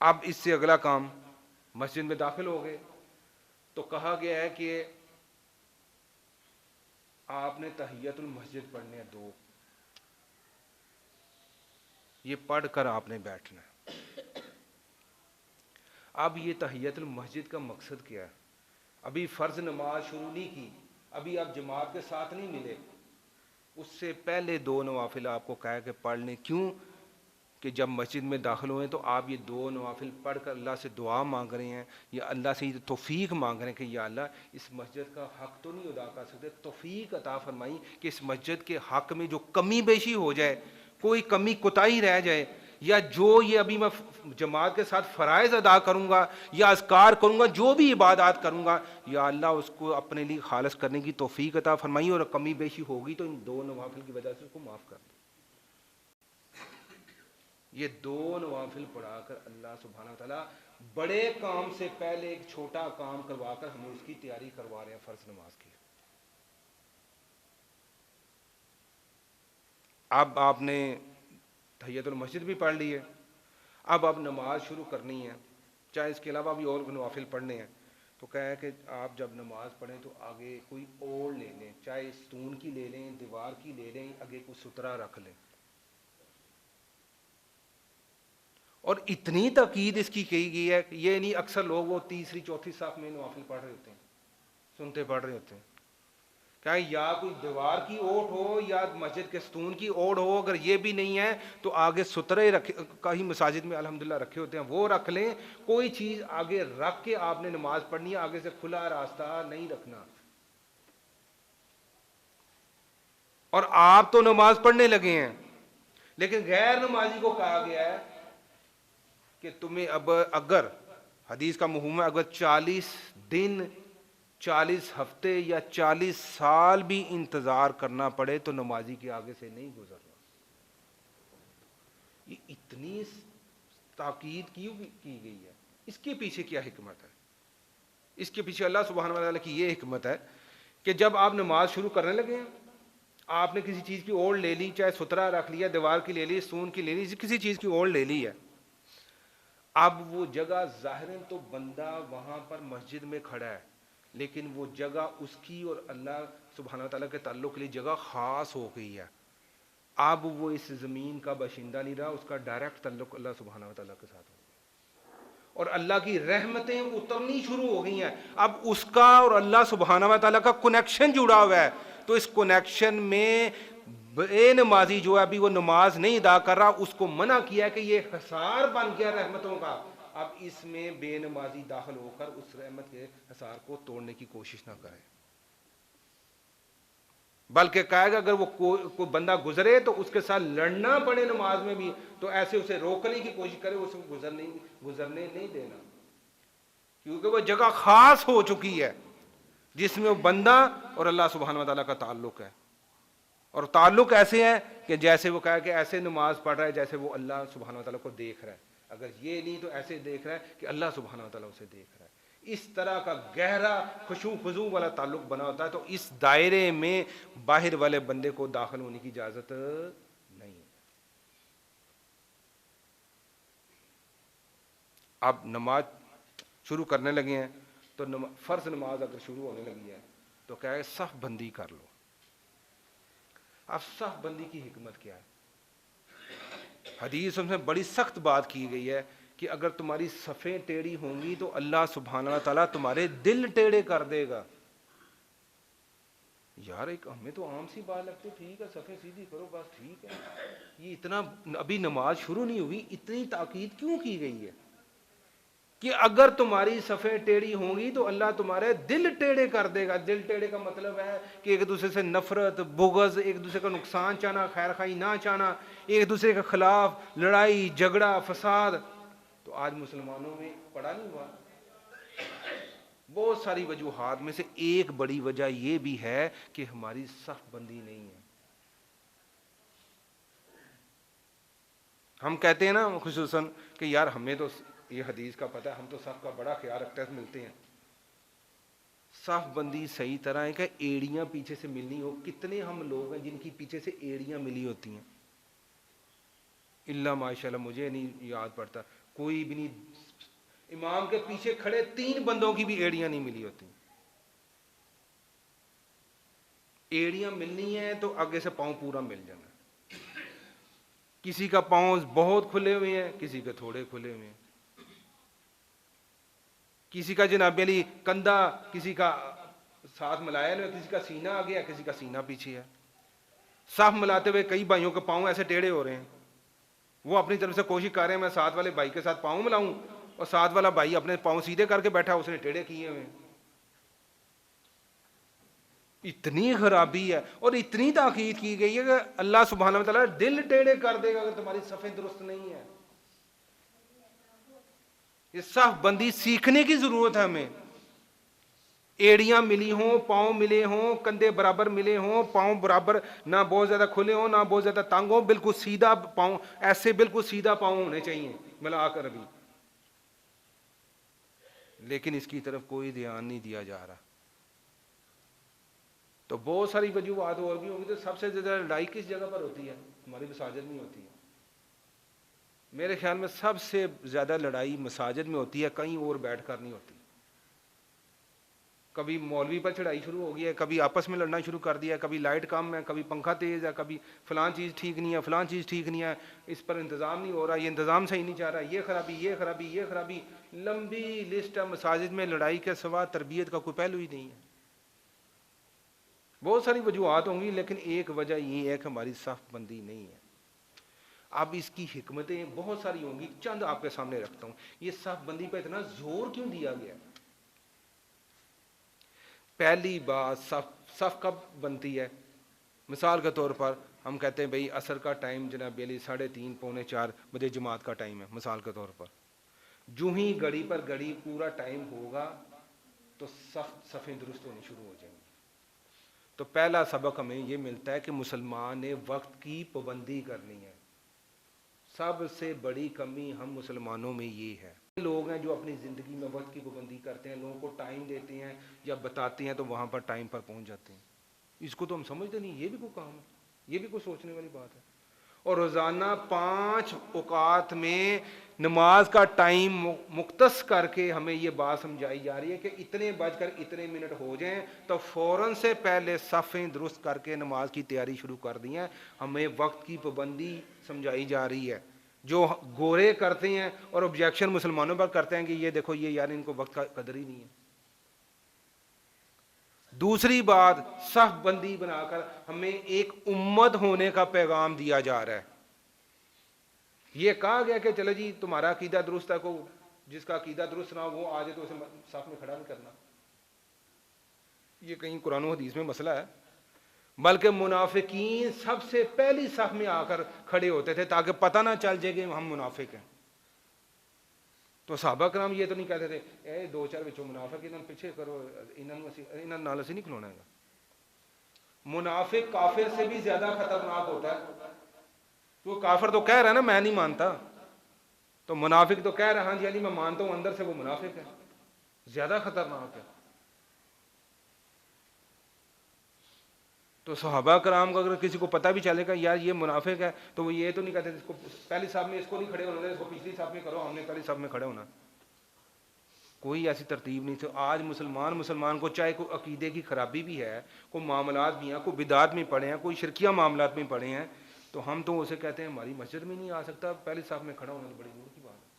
अब इससे अगला काम, मस्जिद में दाखिल हो गए तो कहा गया है कि आपने तहियतुल मस्जिद पढ़ने हैं 2, ये पढ़कर आपने बैठना है। अब ये तहियतुल मस्जिद का मकसद क्या है? अभी फ़र्ज़ नमाज शुरू नहीं की, अभी आप जमात के साथ नहीं मिले, उससे पहले 2 नवाफिल आपको कह के पढ़ लें। क्यों? कि जब मस्जिद में दाखिल हुए तो आप ये 2 नवाफिल पढ़ कर अल्लाह से दुआ मांग रहे हैं, या अल्लाह से ये तौफीक मांग रहे हैं कि या अल्लाह इस मस्जिद का हक़ तो नहीं अदा कर सकते, तौफीक अता फरमाई कि इस मस्जिद के हक़ में जो कमी बेशी हो जाए, कोई कमी कोताही रह जाए, या जो ये अभी मैं जमात के साथ फ़राइज़ अदा करूँगा या अज़कार करूँगा, जो भी इबादत करूँगा, या अल्लाह उसको अपने लिए खालिस करने की तौफीक अता फरमाई, और कमी बेशी होगी तो इन 2 नवाफिल की वजह से उसको माफ़ कर दो। ये 2 नवाफिल पढ़ाकर अल्लाह सुब्हानहू व तआला बड़े काम से पहले एक छोटा काम करवाकर हमें उसकी तैयारी करवा रहे हैं, फ़र्ज़ नमाज की। अब आपने तहियतुल मस्जिद भी पढ़ ली है, अब आप नमाज शुरू करनी है, चाहे इसके अलावा भी और नवाफिल पढ़ने हैं, तो क्या है कि आप जब नमाज पढ़ें तो आगे कोई ओढ़ ले लें, चाहे स्तून की ले लें, दीवार की ले लें, आगे कोई सुतरा रख लें। और इतनी ताकीद इसकी कही गई है कि ये नहीं अक्सर लोग वो तीसरी चौथी साफ में नवाफिल पढ़ रहे होते हैं, सुनते पढ़ रहे होते हैं, क्या या कोई दीवार की ओट हो या मस्जिद के स्तून की ओट हो, अगर ये भी नहीं है तो आगे सुतरे रखे, कहीं मसाजिद में अल्हम्दुलिल्लाह रखे होते हैं, वो रख लें। कोई चीज़ आगे रख के आपने नमाज पढ़नी है, आगे से खुला रास्ता नहीं रखना। और आप तो नमाज पढ़ने लगे हैं, लेकिन गैर नमाजी को कहा गया है कि तुम्हें अब अगर हदीस का मफहूम है, अगर 40 दिन 40 हफ्ते या 40 साल भी इंतजार करना पड़े तो नमाजी के आगे से नहीं गुजरना। ये इतनी ताकीद क्यों की गई है? इसके पीछे क्या हिकमत है? इसके पीछे अल्लाह सुब्हानहू व तआला की ये हिकमत है कि जब आप नमाज शुरू करने लगे हैं, आपने किसी चीज़ की ओढ़ ले ली, चाहे सुतरा रख लिया, दीवार की ले ली, स्तून की ले ली, किसी चीज़ की ओढ़ ले ली है, अब वो जगह ज़ाहिरन तो बंदा वहाँ पर मस्जिद में खड़ा है, लेकिन वो जगह उसकी और अल्लाह सुब्हानहू व तआला के ताल्लुक़ के लिए जगह ख़ास हो गई है। अब वो इस ज़मीन का बाशिंदा नहीं रहा, उसका डायरेक्ट ताल्लुक़ अल्लाह सुब्हानहू व तआला के साथ हो गया, और अल्लाह की रहमतें उतरनी शुरू हो गई हैं। अब उसका और अल्लाह सुब्हानहू व तआला का कनेक्शन जुड़ा हुआ है, तो इस कनेक्शन में बेनमाजी जो है अभी वो नमाज नहीं अदा कर रहा, उसको मना किया कि ये हसार बन गया रहमतों का। अब इसमें बेनमाजी दाखिल होकर उस रहमत के हसार को तोड़ने की कोशिश ना करे, बल्कि कहेगा अगर वो कोई बंदा गुजरे तो उसके साथ लड़ना पड़े नमाज में भी, तो ऐसे उसे रोकने की कोशिश करे, उसको गुजरने नहीं देना, क्योंकि वो जगह खास हो चुकी है जिसमें वो बंदा और अल्लाह सुब्हानहू व तआला का ताल्लुक है। और ताल्लुक ऐसे है कि जैसे वो कहा कि ऐसे नमाज पढ़ रहा है जैसे वो अल्लाह सुब्हानहू व तआला को देख रहा है, अगर ये नहीं तो ऐसे देख रहा है कि अल्लाह सुब्हानहू व तआला उसे देख रहा है। इस तरह का गहरा खुशू खुजू वाला ताल्लुक बना होता है, तो इस दायरे में बाहर वाले बंदे को दाखिल होने की इजाजत नहीं है। अब नमाज शुरू करने लगे हैं, तो फ़र्ज नमाज अगर शुरू होने लगी है तो क्या है, सफ बंदी कर लो। अब सफ बंदी की हिकमत क्या है? हदीस में बड़ी सख्त बात की गई है कि अगर तुम्हारी सफ़ें टेढ़ी होंगी तो अल्लाह सुब्हानहू व तआला तुम्हारे दिल टेढ़े कर देगा। यार एक हमें तो आम सी बात लगती है, ठीक है सफ़ें सीधी करो बस ठीक है, ये इतना अभी नमाज शुरू नहीं हुई, इतनी ताकीद क्यों की गई है कि अगर तुम्हारी सफ़ें टेढ़ी होंगी तो अल्लाह तुम्हारे दिल टेढ़े कर देगा। दिल टेढ़े का मतलब है कि एक दूसरे से नफरत, बुग़्ज़, एक दूसरे का नुकसान चाहना, खैर खाई ना चाहना, एक दूसरे के खिलाफ लड़ाई झगड़ा फसाद। तो आज मुसलमानों में पड़ा नहीं हुआ। बहुत सारी वजूहात में से एक बड़ी वजह यह भी है कि हमारी सफ बंदी नहीं है। हम कहते हैं ना खुसूसन कि यार हमें तो ये हदीस का पता है, हम तो सफ का बड़ा ख्याल रखते हैं, मिलते हैं। सफ बंदी सही तरह है कि एड़ियां पीछे से मिलनी हो। कितने हम लोग हैं जिनकी पीछे से एड़ियां मिली होती हैं, इल्ला माशाल्लाह मुझे नहीं याद पड़ता, कोई भी नहीं। इमाम के पीछे खड़े 3 बंदों की भी एड़ियां नहीं मिली होती। एड़ियां मिलनी है तो आगे से पांव पूरा मिल जाना। किसी का पांव बहुत खुले हुए हैं, किसी के थोड़े खुले हुए हैं, किसी का जनाब अली कंधा किसी का साथ मिलाया नहीं, किसी का सीना आ गया, किसी का सीना पीछे है। साफ मिलाते हुए कई भाइयों के पांव ऐसे टेढ़े हो रहे हैं, वो अपनी तरफ से कोशिश कर रहे हैं मैं साथ वाले भाई के साथ पांव मिलाऊं, और साथ वाला भाई अपने पांव सीधे करके बैठा, उसने टेढ़े किए हुए। इतनी खराबी है और इतनी ताकीद की गई है कि अल्लाह सुब्हानहू व तआला दिल टेढ़े कर देगा अगर तुम्हारी सफ़े दुरुस्त नहीं है। ये साफ बंदी सीखने की जरूरत है हमें। एड़ियां मिली हों, पांव मिले हों, कंधे बराबर मिले हों, पांव बराबर ना बहुत ज्यादा खुले हों ना बहुत ज्यादा तंग हों, बिल्कुल सीधा पांव, ऐसे बिल्कुल सीधा पांव होने चाहिए मिलाकर अभी। लेकिन इसकी तरफ कोई ध्यान नहीं दिया जा रहा। तो बहुत सारी वजूहात और भी होंगी। तो सबसे ज्यादा लड़ाई किस जगह पर होती है? हमारी मसाजिद में होती है। मेरे ख्याल में सबसे ज्यादा लड़ाई मसाजिद में होती है, कहीं और बैठकर नहीं होती। कभी मौलवी पर चढ़ाई शुरू हो गई है, कभी आपस में लड़ना शुरू कर दिया है, कभी लाइट कम है, कभी पंखा तेज है, कभी फलां चीज़ ठीक नहीं है, फलां चीज़ ठीक नहीं है, इस पर इंतज़ाम नहीं हो रहा, ये इंतज़ाम सही नहीं चाह रहा, ये खराबी, ये खराबी, ये खराबी। लंबी लिस्ट है मसाजिद में लड़ाई के सिवा तरबियत का कोई पहलू ही नहीं है। बहुत सारी वजूहात होंगी, लेकिन एक वजह ये है कि हमारी सफ बंदी नहीं है। अब इसकी हिकमतें बहुत सारी होंगी, चंद आपके सामने रखता हूँ। ये सफ बंदी पर इतना जोर क्यों दिया गया? पहली बात, सफ कब बनती है? मिसाल के तौर पर हम कहते हैं भाई असर का टाइम जनाब अली 3:30 पौने 4 बजे जमात का टाइम है। मिसाल के तौर पर जूं ही घड़ी पर घड़ी पूरा टाइम होगा तो सफ़ें दुरुस्त होनी शुरू हो जाएंगी। तो पहला सबक हमें यह मिलता है कि मुसलमान ने वक्त की पाबंदी करनी है। सबसे बड़ी कमी हम मुसलमानों में ये है। लोग हैं जो अपनी ज़िंदगी में वक्त की पाबंदी करते हैं, लोगों को टाइम देते हैं या बताते हैं तो वहाँ पर टाइम पर पहुँच जाते हैं। इसको तो हम समझते नहीं, ये भी कोई काम है, ये भी कोई सोचने वाली बात है। और रोज़ाना 5 औकात में नमाज का टाइम मुख्तस करके हमें ये बात समझाई जा रही है कि इतने बजकर इतने मिनट हो जाएं तो फ़ौरन से पहले सफ़ें दुरुस्त करके नमाज की तैयारी शुरू कर दी है। हमें वक्त की पाबंदी समझाई जा रही है। जो गोरे करते हैं और ऑब्जेक्शन मुसलमानों पर करते हैं कि ये देखो ये यार इनको वक्त का कदर ही नहीं है। दूसरी बात, सफ बंदी बनाकर हमें एक उम्मत होने का पैगाम दिया जा रहा है। ये कहा गया कि चलो जी तुम्हारा अकीदा दुरुस्त है, को जिसका अकीदा दुरुस्त ना हो वो आ जाए तो उसे साफ में खड़ा नहीं करना। ये कहीं कुरान और हदीस में मसला है। बल्कि मुनाफिकीन सबसे पहली सफ में आकर खड़े होते थे ताकि पता ना चल जाए कि हम मुनाफिक हैं। तो सहाबा कराम ये तो नहीं कहते थे ए 2-4 विचों मुनाफिक इन्होंने पीछे करो, इन्होंने नाल असी नहीं खलोना है। मुनाफिक काफिर से भी ज्यादा खतरनाक होता है। तो काफिर तो कह रहा है ना मैं नहीं मानता, तो मुनाफिक तो कह रहा है हाँ जी अली मैं मानता हूं, अंदर से वो मुनाफिक है, ज्यादा खतरनाक है। तो सहाबा कराम को अगर किसी को पता भी चलेगा यार ये मुनाफिक है तो वो ये तो नहीं कहते इसको पहली साहब में इसको नहीं खड़े होना, इसको पिछली साहब में करो, हमने पहली साहब में खड़े होना। कोई ऐसी तरतीब नहीं थी। आज मुसलमान को चाहे कोई अकीदे की खराबी भी है, कोई मामलात भी हैं, कोई बिदात में पड़े हैं, कोई शिरकिया मामलात में पड़े हैं, तो हम तो उसे कहते हैं हमारी मस्जिद में नहीं आ सकता, पहली साहब में खड़ा होना तो बड़ी दूर की बात है।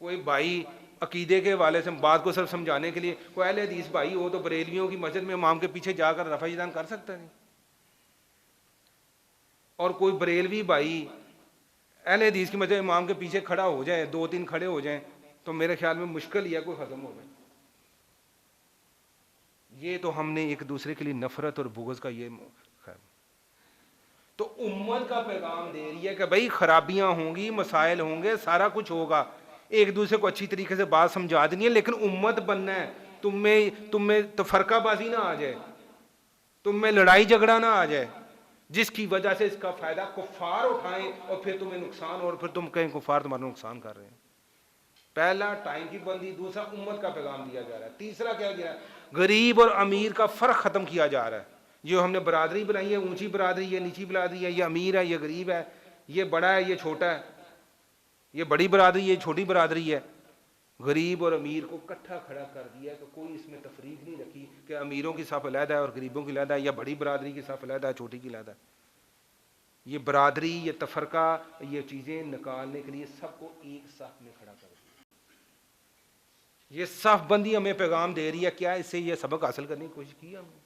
कोई भाई अकीदे के वाले से बात को सिर्फ समझाने के लिए कोई अहले हदीस भाई हो तो बरेलवियों की मस्जिद में इमाम के पीछे जाकर रफ़ा-ए-ज़ान कर सकता नहीं। और कोई बरेलवी भाई अहले हदीस की मस्जिद इमाम के पीछे खड़ा हो जाए, 2-3 खड़े हो जाएं, तो मेरे ख्याल में मुश्किल ही है कोई ख़त्म हो गए। ये तो हमने एक दूसरे के लिए नफरत और बुग़्ज़ का ये तो उम्मत का पैगाम दे रही है कि भाई खराबियां होंगी, मसाइल होंगे, सारा कुछ होगा, एक दूसरे को अच्छी तरीके से बात समझा देनी है, लेकिन उम्मत बनना है। तुम में तो फरकाबाजी ना आ जाए, तुम में लड़ाई झगड़ा ना आ जाए जिसकी वजह से इसका फायदा कुफार उठाएं और फिर तुम्हें नुकसान, और फिर तुम कहें कुफार तुम्हारा नुकसान कर रहे हैं। पहला टाइम की बंदी, दूसरा उम्मत का पैगाम दिया जा रहा है, तीसरा क्या गया गरीब और अमीर का फर्क खत्म किया जा रहा है। जो हमने बरादरी बनाई है, ऊंची बरादरी है, नीची बरादरी है, ये अमीर है, ये गरीब है, ये बड़ा है, ये छोटा है, ये बड़ी बरादरी, ये छोटी बरादरी है। गरीब और अमीर को इकट्ठा खड़ा कर दिया कि कोई इसमें तफरीक नहीं रखी कि अमीरों की साफ अलहदा है और गरीबों की अलहदा है, या बड़ी बरादरी की साफ अलहदा है, छोटी की अलहदा है। ये बरादरी, ये तफरका, ये चीज़ें निकालने के लिए सबको एक साथ में खड़ा कर दिया। ये साफ बंदी हमें पैगाम दे रही है, क्या इससे ये सबक हासिल करने की कोशिश की हमने?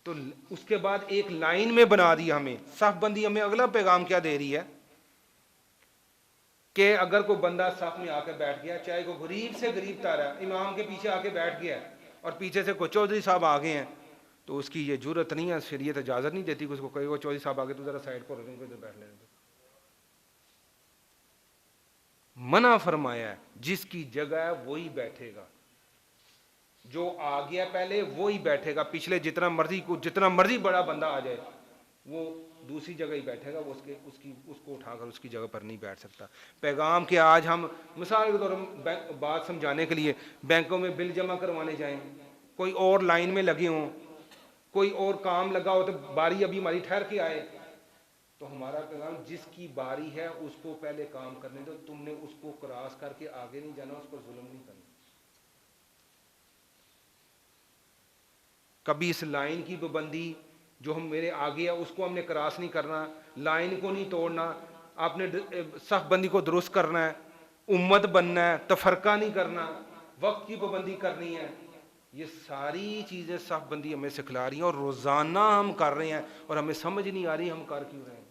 तो उसके बाद एक लाइन में बना दी हमें साफ बंदी। हमें अगला पैगाम क्या दे रही है कि अगर कोई बंदा साफ में आके बैठ गया, चाहे वो गरीब से गरीब तारा इमाम के पीछे आके बैठ गया और पीछे से कोई चौधरी साहब आ गए हैं, तो उसकी ये जरूरत नहीं है, शरीयत इजाजत नहीं देती कि उसको कहे वो चौधरी साहब आगे तो जरा साइड पर इधर बैठ लेने दो। मना फरमाया है, जिसकी जगह है वही बैठेगा, जो आ गया पहले वही बैठेगा, पिछले जितना मर्जी बड़ा बंदा आ जाए वो दूसरी जगह ही बैठेगा, वो उसको उठाकर उसकी जगह पर नहीं बैठ सकता। पैगाम के आज हम मिसाल के तौर पर बात समझाने के लिए बैंकों में बिल जमा करवाने जाएं, कोई और लाइन में लगे हों, कोई और काम लगा हो, तो बारी अभी हमारी ठहर के आए, तो हमारा पैगाम जिसकी बारी है उसको पहले काम करने दो, तुमने उसको क्रॉस करके आगे नहीं जाना, उस पर जुल्म नहीं करना। कभी इस लाइन की पाबंदी जो हम मेरे आगे है उसको हमने क्रॉस नहीं करना, लाइन को नहीं तोड़ना, आपने सफ बंदी को दुरुस्त करना है, उम्मत बनना है, तफरका नहीं करना, वक्त की पाबंदी करनी है। ये सारी चीज़ें सफ बंदी हमें सिखला रही हैं और रोज़ाना हम कर रहे हैं और हमें समझ नहीं आ रही हम कर क्यों रहे हैं।